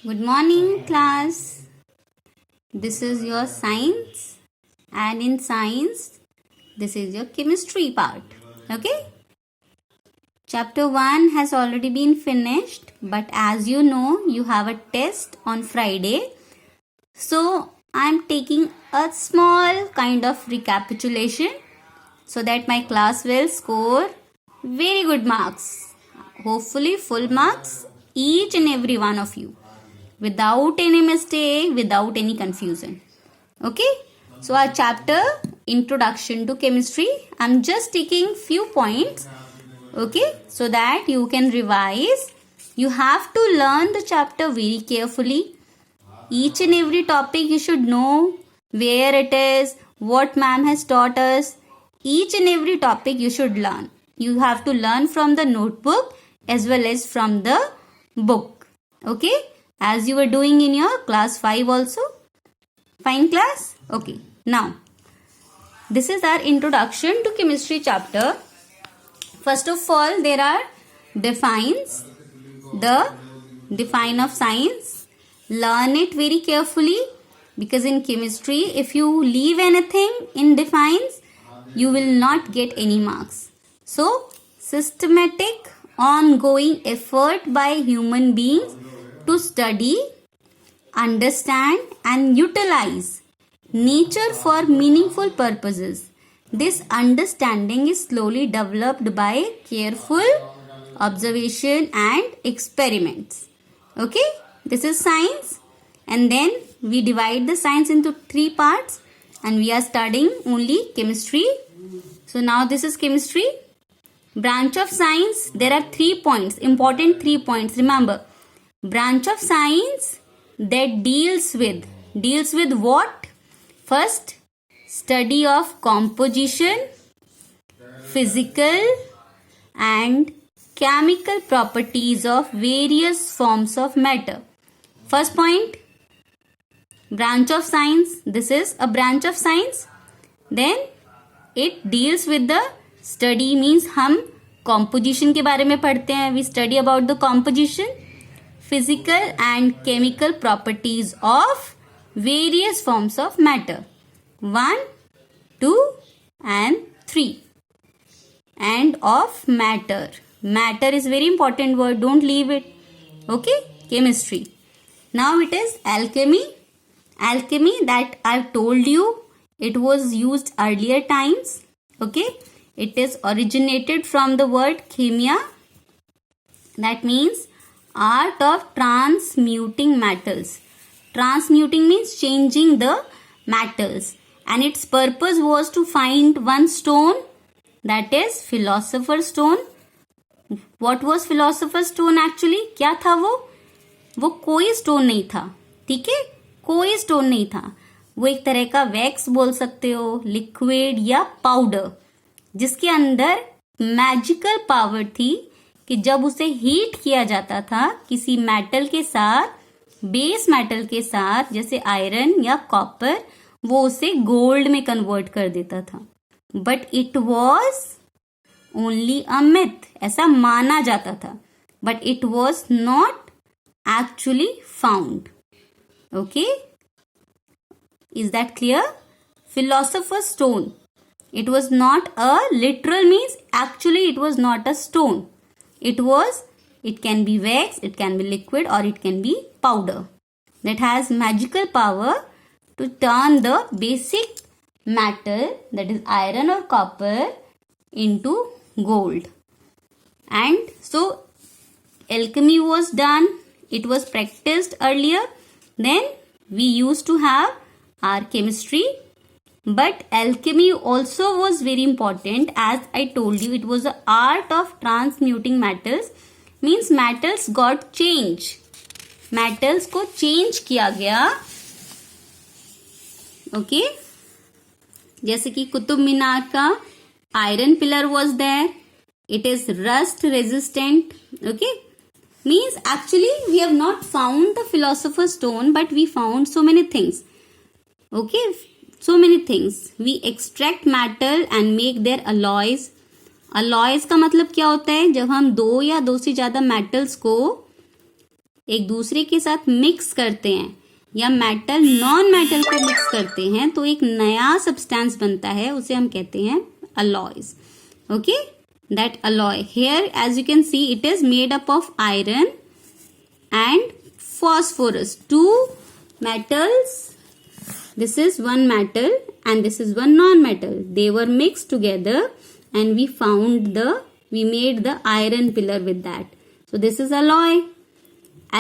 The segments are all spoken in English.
Good morning, class. This is your science, and in science, this is your chemistry part. Okay? Chapter 1 has already been finished, but as you know, you have a test on Friday. So, I'm taking a small kind of recapitulation so that my class will score very good marks. Hopefully, full marks, each and every one of you, without any mistake, without any confusion. Okay, so our chapter introduction to chemistry, I'm just taking few points, okay, so that you can revise. You have to learn the chapter very carefully. Each and every topic you should know where it is, what ma'am has taught us. Each and every topic you should learn. You have to learn from the notebook as well as from the book. Okay, as you were doing in your class 5 also. Fine, class? Okay, now this is our introduction to chemistry chapter. First of all, there are defines, the define of science. Learn it very carefully, because in chemistry, if you leave anything in defines, you will not get any marks. So, systematic ongoing effort by human beings to study, understand and utilize nature for meaningful purposes. This understanding is slowly developed by careful observation and experiments. Okay, this is science, and then we divide the science into 3 parts, and we are studying only chemistry. So now this is chemistry. Branch of science, there are 3 points, important 3 points. Remember, branch of science that deals with what? First, study of composition, physical and chemical properties of various forms of matter. First point, branch of science. This is a branch of science. Then it deals with the study, means हम composition के बारे में पढ़ते हैं. We study about the composition, physical and chemical properties of various forms of matter. 1, 2 and 3. And of matter. Matter is very important word. Don't leave it. Okay? Chemistry. Now it is alchemy. Alchemy, that I've told you, it was used earlier times. Okay? It is originated from the word chemia. That means art of transmuting metals. Transmuting means changing the metals. And its purpose was to find one stone, that is philosopher's stone. What was philosopher's stone actually? क्या था वो कोई stone नहीं था. ठीक है, कोई stone नहीं था. वो एक तरह का वैक्स बोल सकते हो, लिक्विड या पाउडर, जिसके अंदर मैजिकल पावर थी कि जब उसे हीट किया जाता था किसी मेटल के साथ, बेस मेटल के साथ, जैसे आयरन या कॉपर, वो उसे गोल्ड में कन्वर्ट कर देता था. But it was only a myth, ऐसा माना जाता था. But it was not actually found. Okay, is that clear? Philosopher's stone, it was not a literal, means actually it was not a stone. It can be wax, it can be liquid, or it can be powder that has magical power to turn the basic metal, that is iron or copper, into gold. And so alchemy was done, it was practiced earlier. Then we used to have our chemistry. But alchemy also was very important. As I told you, it was the art of transmuting metals. Means metals got changed. Metals को change किया गया. Okay. जैसे कि कुतुब मीनार का iron pillar was there. It is rust resistant. Okay. Means actually we have not found the philosopher's stone, but we found so many things. Okay. So many things. We extract metal and make their alloys. Alloys का मतलब क्या होता है? जब हम 2 या 2 से ज़्यादा metals को एक दूसरे के साथ मिक्स करते हैं या मेटल नॉन मेटल को मिक्स करते हैं तो एक नया सब्सटेंस बनता है, उसे हम कहते हैं alloys. Okay, that alloy here as you can see it is made up of iron and phosphorus, two metals. This is one metal and this is one non-metal. They were mixed together and we made the iron pillar with that. So this is alloy.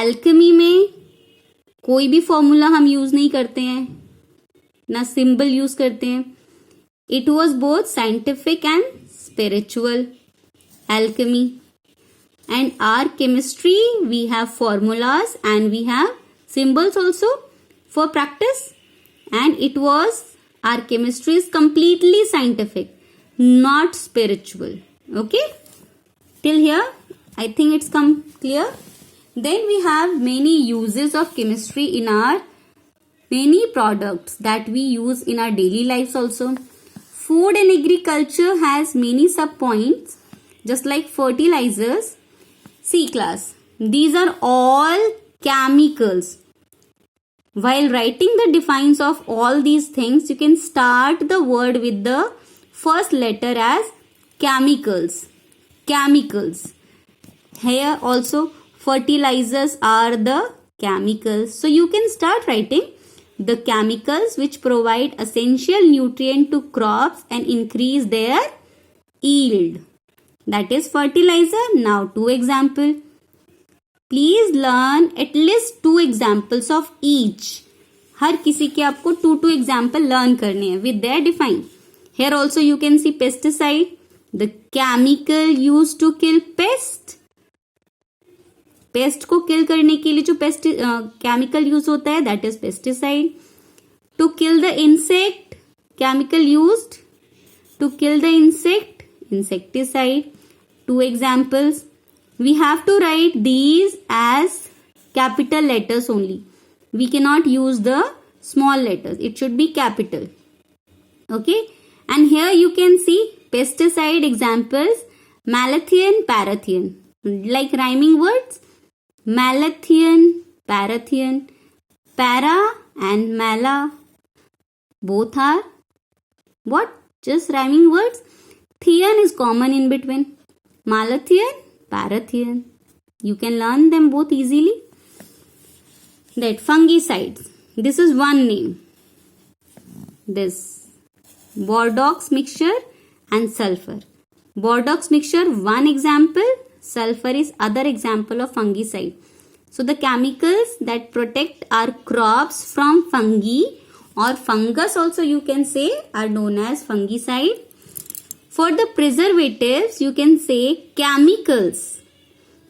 Alchemy में कोई भी formula हम use नहीं करते हैं, ना symbol use करते हैं. It was both scientific and spiritual. Alchemy. And our chemistry, we have formulas and we have symbols also for practice. And our chemistry is completely scientific, not spiritual. Okay? Till here, I think it's come clear. Then we have many uses of chemistry in our many products that we use in our daily lives also. Food and agriculture has many sub-points, just like fertilizers. C class. These are all chemicals. While writing the defines of all these things, you can start the word with the first letter as chemicals. Chemicals. Here also fertilizers are the chemicals. So you can start writing the chemicals which provide essential nutrient to crops and increase their yield. That is fertilizer. Now 2 example. Please learn at least 2 examples of each. हर किसी के आपको 2 example learn करने हैं with their define. Here also you can see pesticide, the chemical used to kill pest. Pest को kill करने के लिए जो chemical use होता है that is pesticide. To kill the insect, chemical used to kill the insect, insecticide. 2 examples. We have to write these as capital letters only. We cannot use the small letters. It should be capital. Okay. And here you can see pesticide examples. Malathion, parathion. Like rhyming words. Malathion, parathion. Para and mala. Both are what? Just rhyming words. Thion is common in between. Malathion, parathion. You can learn them both easily. That fungicides. This is one name. This Bordeaux mixture and sulfur. Bordeaux mixture one example. Sulfur is other example of fungicide. So the chemicals that protect our crops from fungi or fungus also you can say are known as fungicide. For the preservatives, you can say chemicals.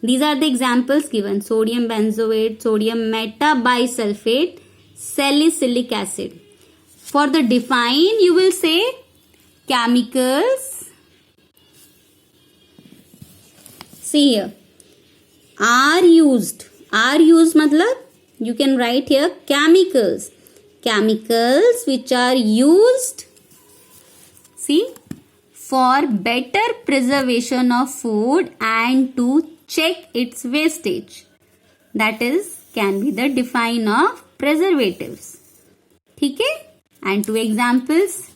These are the examples given. Sodium benzoate, sodium metabisulfate, salicylic acid. For the define, you will say chemicals. See here. Are used. Are used matlab, you can write here chemicals. Chemicals which are used. See. For better preservation of food and to check its wastage. That is, can be the define of preservatives. ठीक है? And 2 examples.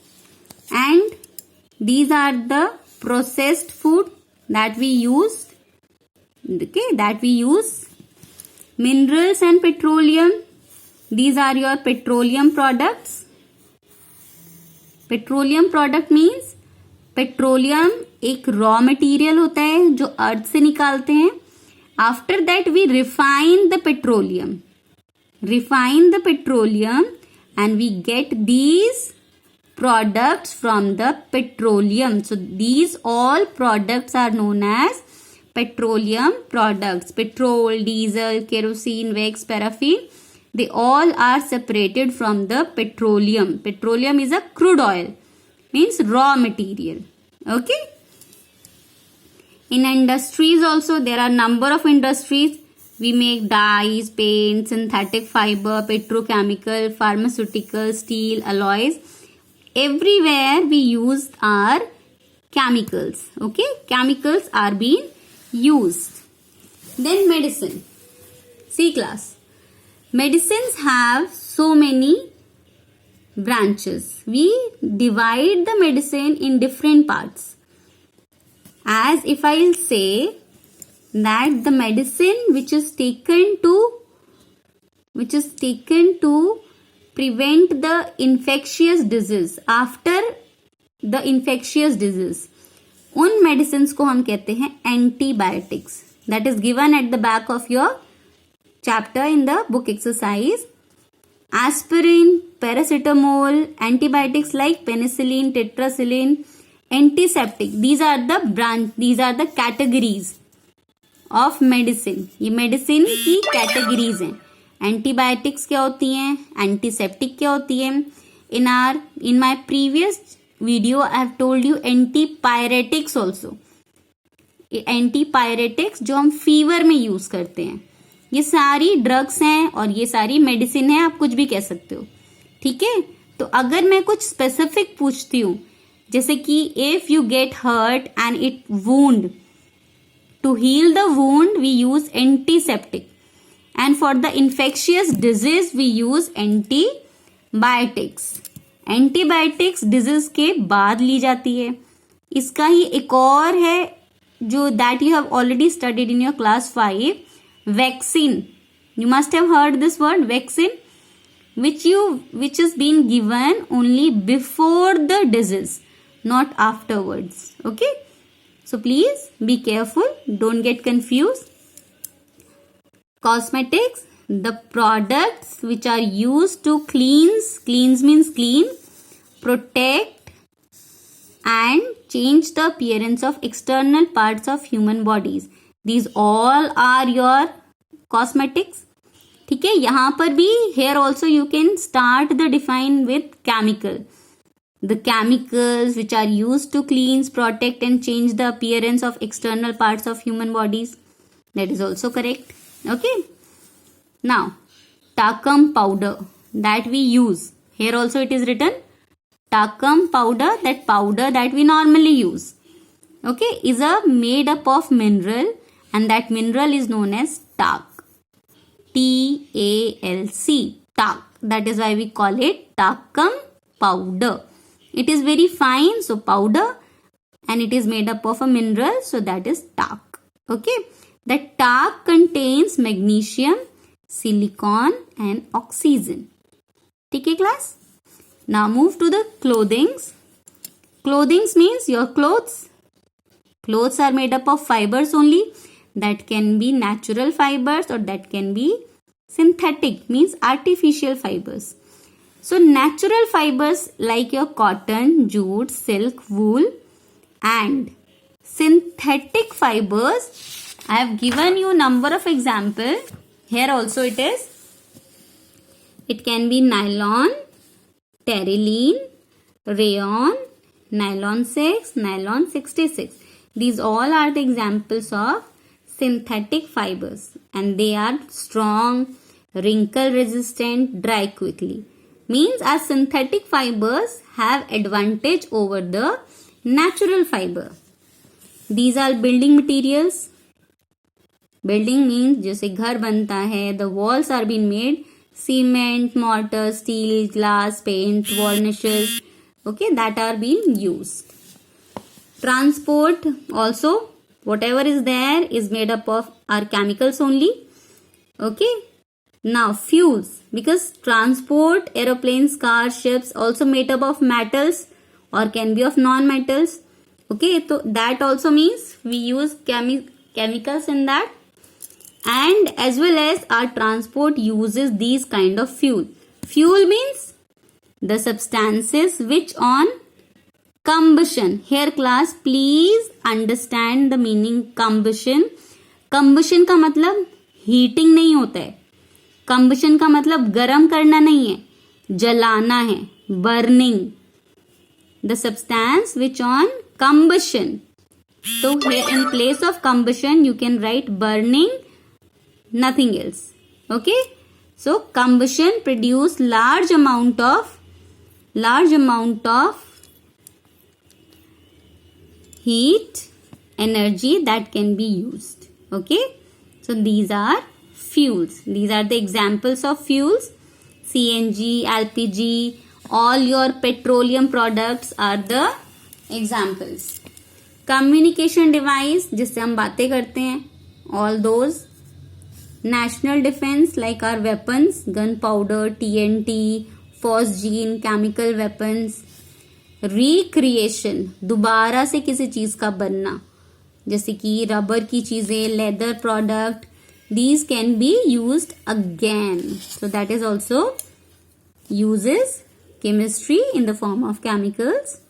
And these are the processed food that we use. Okay, that we use. Minerals and petroleum. These are your petroleum products. Petroleum product means petroleum एक raw material होता है जो earth से निकालते हैं. After that we refine the petroleum and we get these products from the petroleum. So these all products are known as petroleum products. Petrol, diesel, kerosene, wax, paraffin, they all are separated from the petroleum. Petroleum is a crude oil. Means raw material. Okay. In industries also there are number of industries. We make dyes, paint, synthetic fiber, petrochemical, pharmaceutical, steel, alloys. Everywhere we use our chemicals. Okay. Chemicals are being used. Then medicine. See class, medicines have so many branches. We divide the medicine in different parts. As if I'll say that the medicine which is taken to prevent the infectious disease, after the infectious disease, उन medicines को हम कहते हैं antibiotics. That is given at the back of your chapter in the book exercise. Aspirin, paracetamol, antibiotics like penicillin, tetracycline, antiseptic. These are the categories of medicine. ये medicine की categories हैं. Antibiotics क्या होती हैं? Antiseptic क्या होती है? In my previous video, I have told you antipyretics also. Antipyretics जो हम फीवर में यूज करते हैं. ये सारी ड्रग्स हैं और ये सारी मेडिसिन है, आप कुछ भी कह सकते हो. ठीक है. तो अगर मैं कुछ स्पेसिफिक पूछती हूँ, जैसे कि if you get hurt and it wound, to heal the wound we use antiseptic, and for the infectious disease we use antibiotics. Antibiotics disease के बाद ली जाती है. इसका ही एक और है जो that you have already studied in your class 5, vaccine. You must have heard this word vaccine, which is being given only before the disease, not afterwards. Okay, so please be careful, don't get confused. Cosmetics, the products which are used to cleanse means clean, protect and change the appearance of external parts of human bodies. These all are your cosmetics. ठीक है. यहाँ पर भी here also you can start the define with chemical. The chemicals which are used to cleanse, protect and change the appearance of external parts of human bodies. That is also correct. Okay. Now, talcum powder that we use. Here also it is written talcum powder, that powder that we normally use. Okay, is made up of mineral, and that mineral is known as talc. TALC, talc. That is why we call it talcum powder. It is very fine, so powder, and it is made up of a mineral, so that is talc. Okay, that talc contains magnesium, silicon and oxygen. Okay class. Now move to the clothings. Clothings means your clothes. Clothes are made up of fibers only. That can be natural fibers or that can be synthetic, means artificial fibers. So natural fibers like your cotton, jute, silk, wool, and synthetic fibers, I have given you number of example. Here also it is. It can be nylon, terylene, rayon, nylon 6, nylon 66. These all are the examples of synthetic fibers, and they are strong, wrinkle resistant, dry quickly. Means our synthetic fibers have advantage over the natural fiber. These are building materials. Building means जैसे घर बनता है, the walls are being made, cement, mortar, steel, glass, paint, varnishes, okay, that are being used. Transport also, whatever is there is made up of our chemicals only. Okay. Now fuels, because transport, aeroplanes, cars, ships also made up of metals or can be of non-metals. Okay, so that also means we use chemicals in that, and as well as our transport uses these kind of fuel. Fuel means the substances which on combustion. Here class, please understand the meaning combustion. Combustion का मतलब heating नहीं होता है. Combustion का मतलब गर्म करना नहीं है, जलाना है, burning. The substance which on combustion. So here in place of combustion you can write burning, nothing else. Okay. So combustion produce large amount of heat, energy that can be used. Okay. So these are fuels. These are the examples of fuels. CNG, LPG, all your petroleum products are the examples. Communication device, जिससे हम बातें करते हैं, all those. National defense, like our weapons, gunpowder, TNT, phosgene, chemical weapons. Recreation, दोबारा से किसी चीज का बनना, जैसे कि रबर की चीजें, leather product, these can be used again. So that is also uses chemistry in the form of chemicals.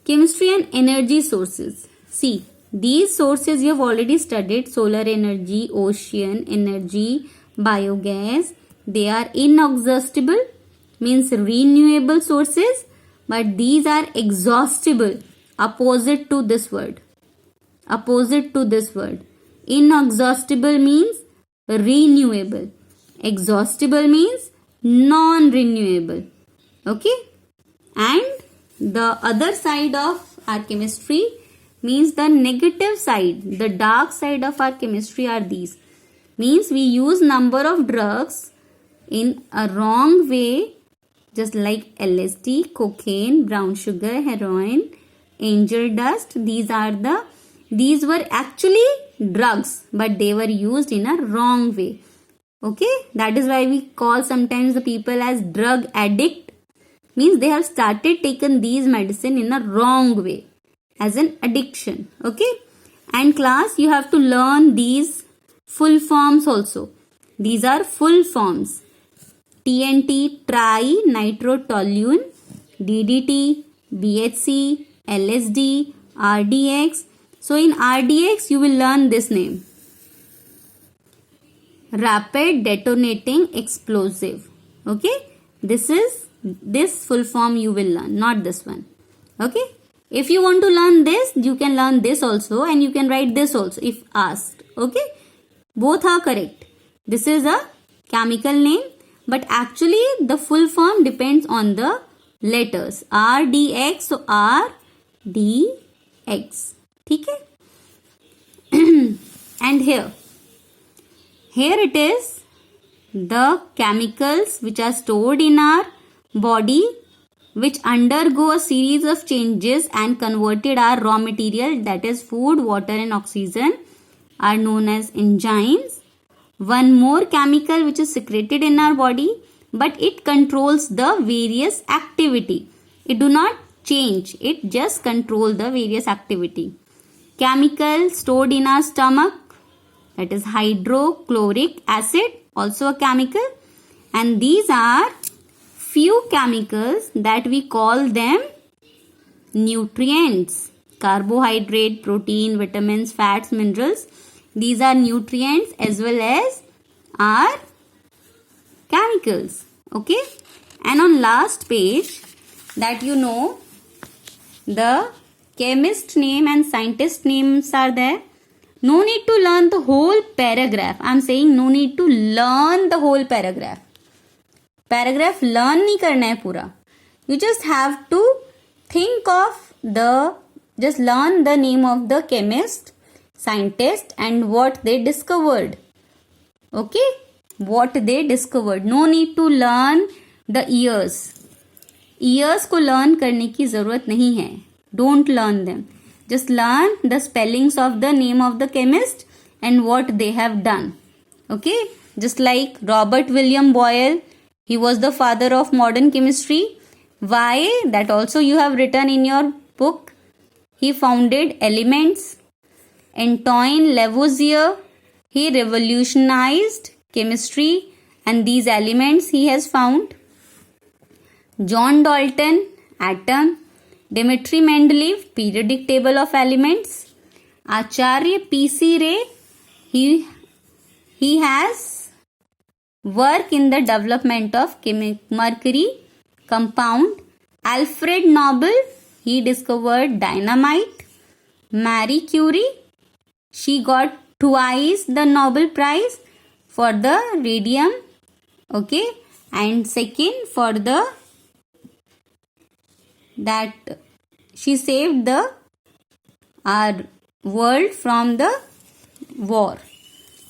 Chemistry and energy sources. See, these sources you have already studied: solar energy, ocean energy, biogas. They are inexhaustible, means renewable sources, but these are exhaustible, opposite to this word. Opposite to this word. Inexhaustible means renewable. Exhaustible means non-renewable. Okay? And the other side of our chemistry means the negative side, the dark side of our chemistry are these. Means we use number of drugs in a wrong way, just like LSD, cocaine, brown sugar, heroin, angel dust. These were actually drugs, but they were used in a wrong way. Okay, that is why we call sometimes the people as drug addict. Means they have started taking these medicine in a wrong way, as an addiction. Okay, and class, you have to learn these full forms also. These are full forms: TNT, trinitrotoluene, DDT, BHC, LSD, RDX. So in RDX you will learn this name: rapid detonating explosive. Okay, this full form you will learn, not this one. Okay, if you want to learn this, you can learn this also, and you can write this also if asked. Okay, both are correct. This is a chemical name, but actually the full form depends on the letters RDX. So RDX. ठीक है? And here it is the chemicals which are stored in our body, which undergo a series of changes and converted our raw material, that is food, water and oxygen, are known as enzymes. One more chemical which is secreted in our body, but it controls the various activity. It do not change, it just control the various activity. Chemical stored in our stomach, that is hydrochloric acid, also a chemical. And these are few chemicals that we call them nutrients. Carbohydrate, protein, vitamins, fats, minerals. These are nutrients as well as are chemicals. Okay. And on last page, that you know, the chemist name and scientist names are there. No need to learn the whole paragraph. I am saying no need to learn the whole paragraph. Paragraph learn नहीं करना है पूरा. You just have to think of just learn the name of the chemist, scientist and what they discovered. Okay? What they discovered. No need to learn the years. Years को learn करने की जरूरत नहीं है. Don't learn them. Just learn the spellings of the name of the chemist and what they have done. Okay? Just like Robert William Boyle, he was the father of modern chemistry. Why? That also you have written in your book. He founded elements. Antoine Lavoisier, he revolutionized chemistry and these elements he has found. John Dalton, atom. Dmitry Mendeleev, periodic table of elements. Acharya P.C. Ray, he has work in the development of mercury compound. Alfred Nobel, he discovered dynamite. Marie Curie, she got twice the Nobel Prize for the radium. Okay, and second for that she saved our world from the war.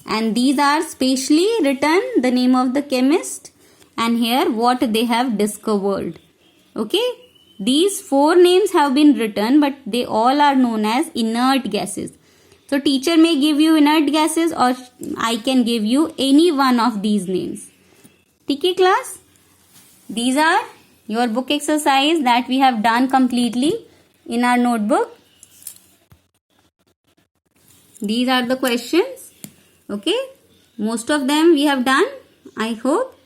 and these are specially written the name of the chemist and here what they have discovered. Okay, these 4 names have been written, but they all are known as inert gases. So teacher may give you inert gases or I can give you any one of these names. Okay class, these are your book exercise that we have done completely in our notebook. These are the questions. Okay, most of them we have done, I hope,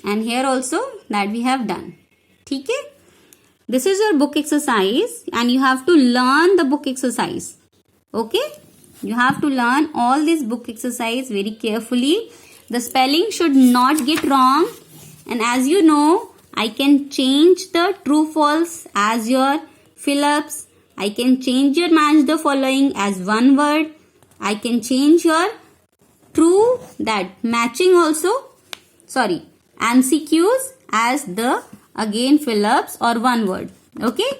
and here also that we have done. Okay, this is your book exercise and you have to learn the book exercise. Okay, you have to learn all this book exercise very carefully. The spelling should not get wrong, and as you know, I can change the true false as your fill-ups. I can change your match the following as one word. I can change your true that matching also, sorry, MCQs as the again fill-ups or one word. Okay,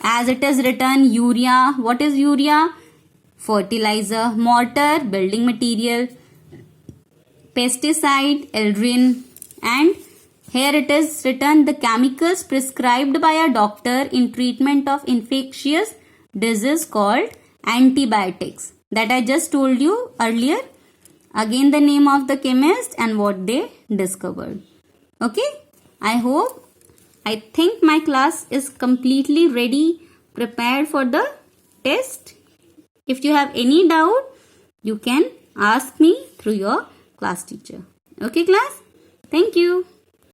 as it is written urea. What is urea? Fertilizer. Mortar, building material. Pesticide, eldrin. And here it is written the chemicals prescribed by a doctor in treatment of infectious disease called antibiotics, that I just told you earlier. Again the name of the chemist and what they discovered. Okay, I think my class is completely ready, prepared for the test. If you have any doubt, you can ask me through your class teacher. Okay class, thank you.